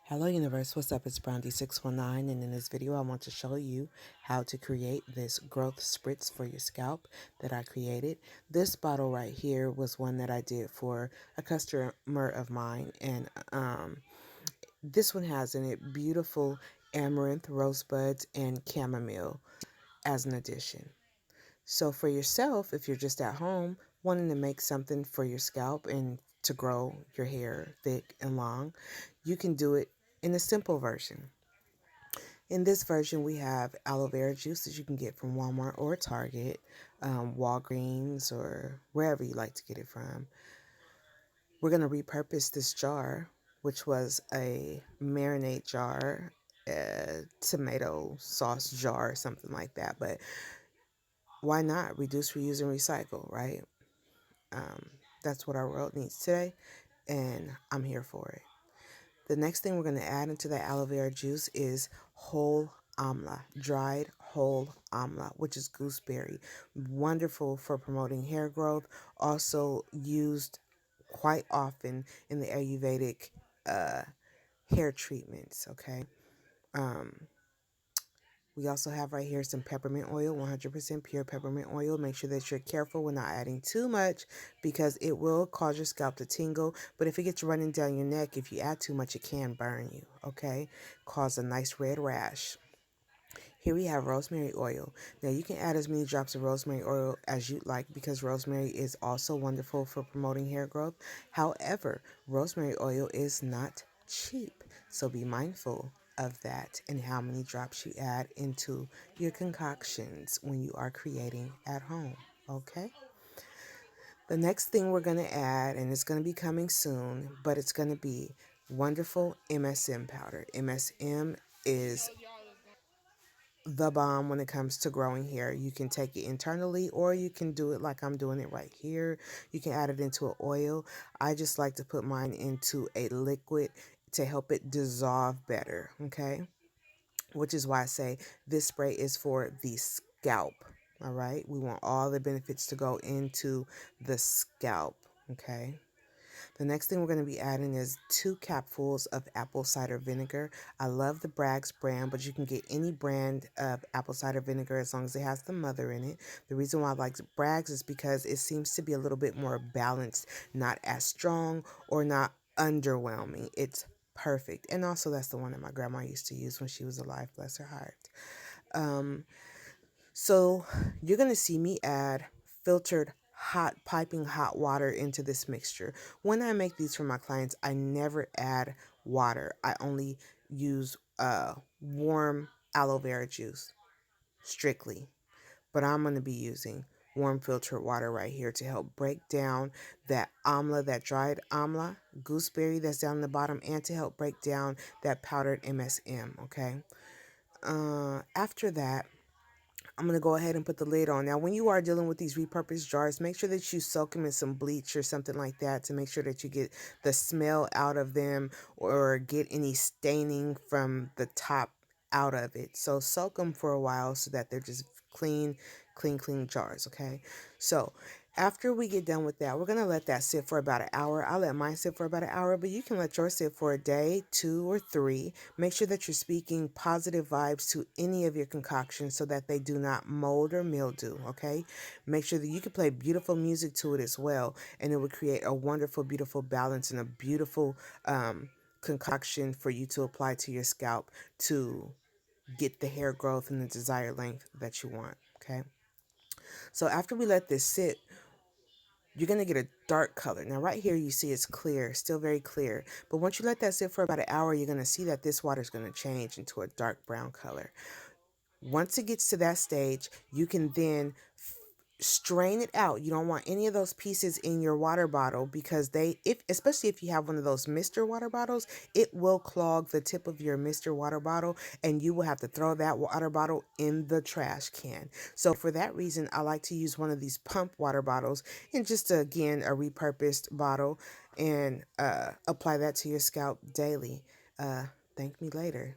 Hello Universe, what's up? It's Brandy619 and in this video I want to show you how to create this growth spritz for your scalp that I created. This bottle right here was one that I did for a customer of mine, and this one has in it beautiful amaranth, rosebuds, and chamomile as an addition. So for yourself, if you're just at home wanting to make something for your scalp and to grow your hair thick and long, you can do it in a simple version. In this version, we have aloe vera juice that you can get from Walmart or Target, Walgreens, or wherever you like to get it from. We're going to repurpose this jar, which was a marinade jar, a tomato sauce jar, or something like that. But why not reduce, reuse, and recycle, right? That's what our world needs today, and I'm here for it. The next thing we're going to add into the aloe vera juice is whole AMLA, dried whole AMLA, which is gooseberry. Wonderful for promoting hair growth, also used quite often in the Ayurvedic hair treatments, okay? We also have right here some peppermint oil, 100% pure peppermint oil. Make sure that you're careful when not adding too much because it will cause your scalp to tingle. But if it gets running down your neck, if you add too much, it can burn you, okay? Cause a nice red rash. Here we have rosemary oil. Now you can add as many drops of rosemary oil as you'd like because rosemary is also wonderful for promoting hair growth. However, rosemary oil is not cheap, so be mindful of that and how many drops you add into your concoctions when you are creating at home, okay? The next thing we're going to add, and it's going to be coming soon, but it's going to be wonderful Msm powder. Msm is the bomb when it comes to growing hair. You can take it internally or you can do it like I'm doing it right here. You can add it into an oil. I just like to put mine into a liquid to help it dissolve better, okay? Which is why I say this spray is for the scalp, all right? We want all the benefits to go into the scalp, okay? The next thing we're going to be adding is 2 capfuls of apple cider vinegar. I love the Bragg's brand, but you can get any brand of apple cider vinegar as long as it has the mother in it. The reason why I like Bragg's is because it seems to be a little bit more balanced, not as strong or not underwhelming. It's perfect. And also that's the one that my grandma used to use when she was alive, bless her heart. So you're going to see me add filtered hot, piping hot water into this mixture. When I make these for my clients, I never add water. I only use warm aloe vera juice strictly. But I'm going to be using warm filtered water right here to help break down that AMLA, that dried AMLA, gooseberry that's down the bottom, and to help break down that powdered MSM, okay? After that, I'm going to go ahead and put the lid on. Now, when you are dealing with these repurposed jars, make sure that you soak them in some bleach or something like that to make sure that you get the smell out of them or get any staining from the top out of it. So soak them for a while so that they're just clean jars, okay? So after we get done with that, we're going to let that sit for about an hour. I'll let mine sit for about an hour, but you can let yours sit for a day, 2 or 3. Make sure that you're speaking positive vibes to any of your concoctions so that they do not mold or mildew, okay? Make sure that you can play beautiful music to it as well, and it will create a wonderful, beautiful balance and a beautiful concoction for you to apply to your scalp to get the hair growth and the desired length that you want, okay? So after we let this sit, you're going to get a dark color. Now right here you see it's clear, still very clear. But once you let that sit for about an hour, you're going to see that this water is going to change into a dark brown color. Once it gets to that stage, you can then strain it out. You don't want any of those pieces in your water bottle because especially if you have one of those Mr. water bottles, it will clog the tip of your Mr. water bottle and you will have to throw that water bottle in the trash can. So for that reason, I like to use one of these pump water bottles and just again, a repurposed bottle and apply that to your scalp daily. Thank me later.